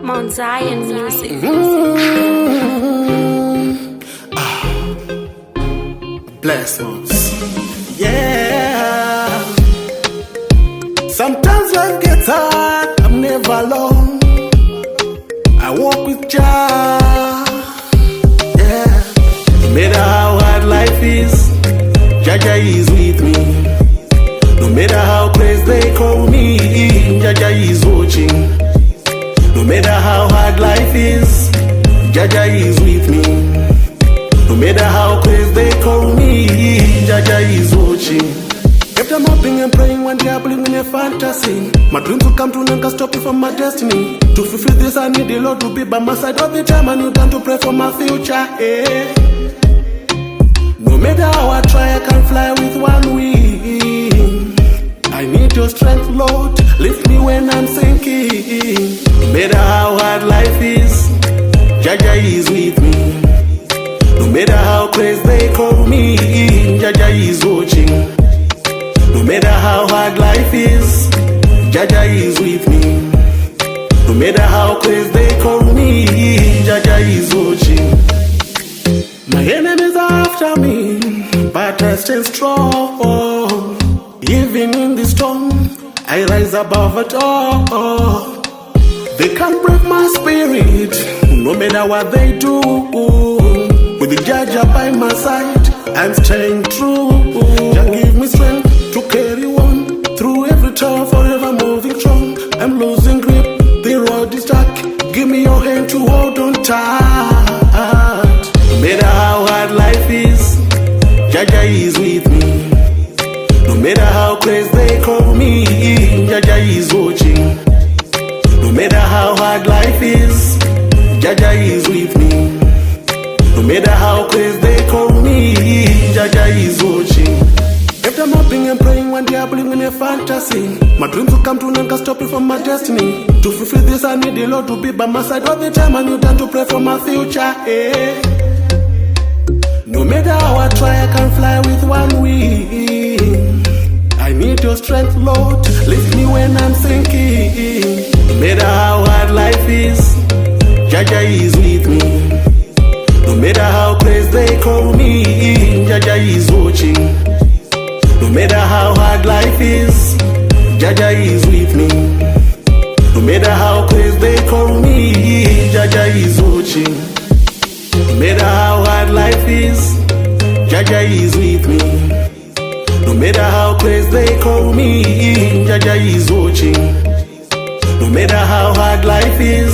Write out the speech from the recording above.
Mount Zion Music. Bless us. Yeah. Sometimes life gets hard. I'm never alone. I walk with Jah. Yeah. No matter how hard life is, Jah is with me. No matter how crazy they call me, Jah is watching. No matter how hard life is, Jah is with me. No matter how crazy they call me, Jah is watching. If I'm hoping and praying one day I believe in a fantasy. My dreams will come true, none can stop me from my destiny. To fulfill this I need the Lord to be by my side all the time. I need time to pray for my future. No matter how I try, I can fly with one wing. I need your strength, Lord. Lift me when I'm sinking. No matter how hard life is, Jah is with me. No matter how crazy they call me, Jah is watching. No matter how hard life is, Jah is with me. No matter how crazy they call me, Jah is watching. My enemies are after me, but I stay strong. Even in the storm, I rise above it all. They can't break my spirit, no matter what they do. With the Judge by my side, I'm staying true. Just give me strength to carry on through every turn, forever moving strong. I'm losing grip, the road is dark. Give me your hand to hold on tight. No matter how hard life is, Jah is with me. No matter how crazy they call me, Jah is watching. No matter how hard life is, Jah is with me. No matter how crazy they call me, Jah is watching. If I'm hoping and praying one day I believe in a fantasy. My dreams will come true, none can stop me from my destiny. To fulfill this I need the Lord to be by my side all the time. I need time to pray for my future. No matter how I try, I can fly with one wing. I need your strength, Lord. Lift me when I'm sinking. No matter how hard life is, Jah is with me. No matter how crazy they call me, Jah is watching. No matter how hard life is, Jah is with me. No matter how crazy they call me, Jah is watching. No matter how hard life is, Jah is with me. No matter how crazy they call me, Jah is watching. No matter how hard life is,